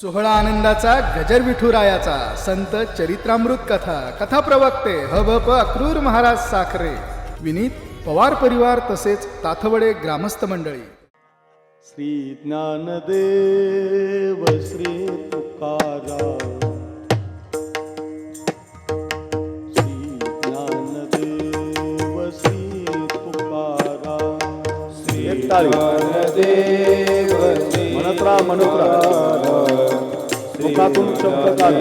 सोहळा आनंदाचा गजर विठुरायाचा संत चरित्रामृत कथा कथा प्रवक्ते हभप अक्रूर महाराज साखरे विनीत पवार परिवार तसेच ताथवडे ग्रामस्थ मंडळी. श्री ज्ञानदेव श्री तुकाराम श्री ज्ञानदेव श्री तुकाराम श्री ज्ञानदेव मनत्रा मुखातून शब्द काढ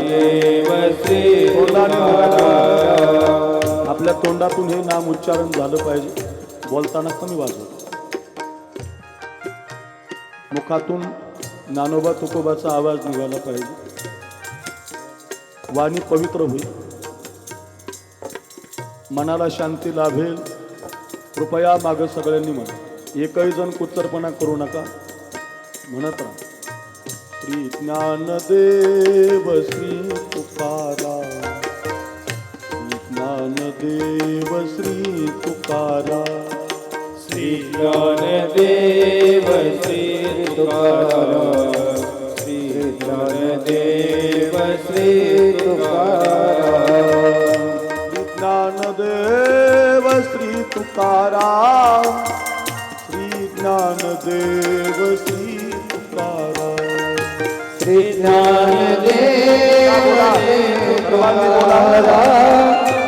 आपल्या तोंडातून हे नाम उच्चारण झालं पाहिजे. बोलताना कमी वाजव. मुखातून ज्ञानोबा तुकोबाचा आवाज निघाला पाहिजे. वाणी पवित्र होईल. मनाला शांती लाभेल. कृपया माग सगळ्यांनी म्हणा. एकही जण कुचरपणा करू नका. म्हणत राहा श्री ज्ञानदेव श्री तुकाराम श्री ज्ञानदेव श्री तुकाराम श्री ज्ञानदेव श्री तुकाराम श्री ज्ञानदेव श्री तुकाराम ज्ञानदेव श्री तुकाराम श्री ज्ञानदेव श्री तुकाराम श्री ज्ञानदेव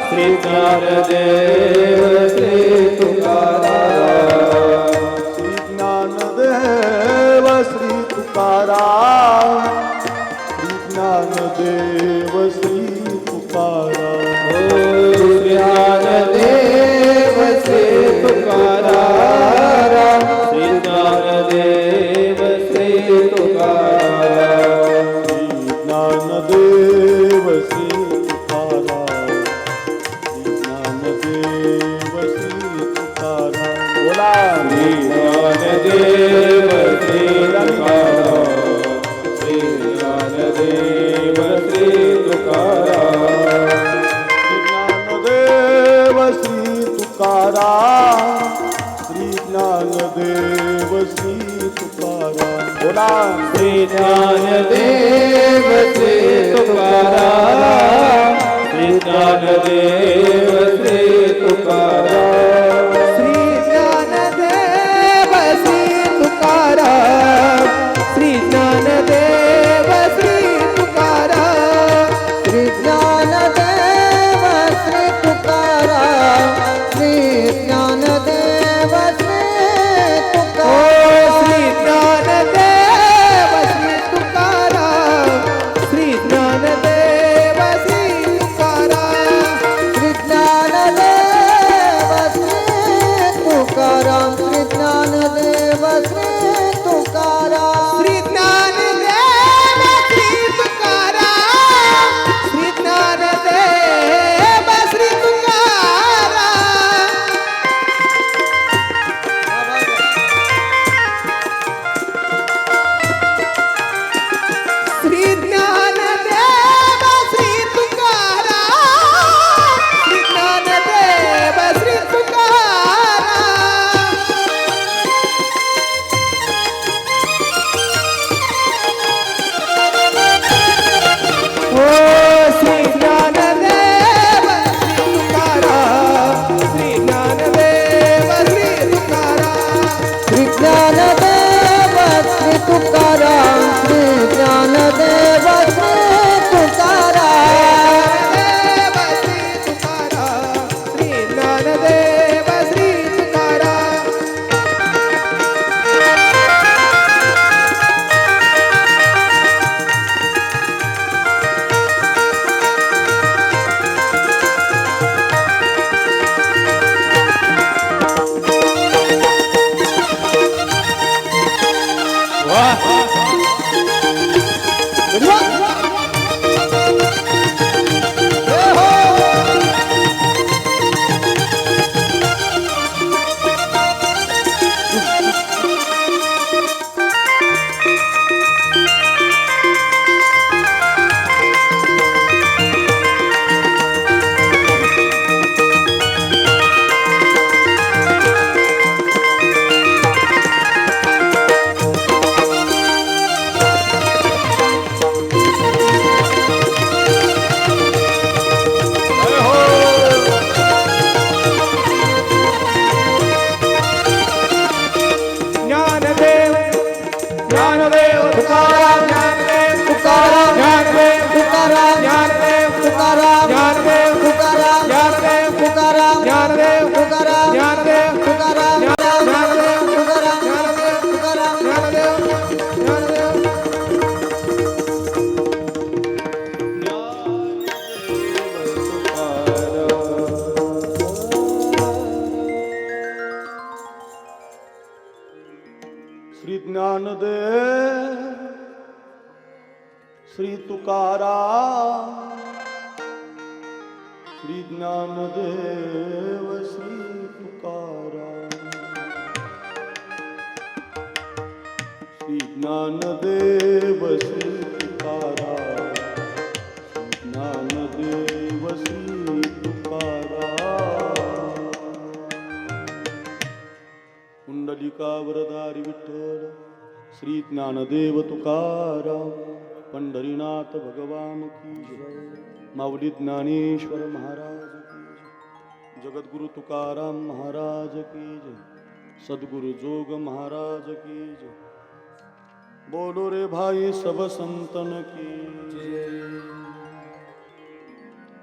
श्री ज्ञानदेव श्री तुकाराम श्री ज्ञानदेव श्री तुकाराम श्री ज्ञानदेव श्री तुकाराम श्री ज्ञानदेव श्री तुकाराम श्री ज्ञानदेव श्री तुकाराम ज्ञानदेव श्री तुकाराम श्री ज्ञानदेव श्री तुकाराम बोला श्री ज्ञानदेव श्री तुकाराम श्री ज्ञानदेव श्री तुकाराम ज्ञानदेव श्री तुकाराम श्री ज्ञानदेव श्री तुकाराम बोला श्री ज्ञानदेव श्री तुकाराम श्री ज्ञानदेव श्री तुकाराम श्री ज्ञानदेव श्री तुकाराम श्री ज्ञानदेव श्री तुकाराम श्री ज्ञानदेव श्री तुकाराम श्री ज्ञानदेव श्री तुकाराम श्री ज्ञानदेव श्री तुकाराम श्री ज्ञानदेव श्री तुकाराम श्री ज्ञानदेव श्री तुकाराम, श्री ज्ञानदेव श्री तुकाराम, श्री ज्ञानदेव श्री तुकाराम, श्री ज्ञानदेव श्री तुकाराम. कुंडलिकावरधारी विठ्ठल श्री ज्ञानदेव तुकाराम, पंढरीनाथ भगवान की जय. माऊली ज्ञानेश्वर महाराज की जय. जगद्गुरु तुकाराम महाराज की जय. सद्गुरु जोग महाराज की जय. बोलो रे भाई सब संतन की जय.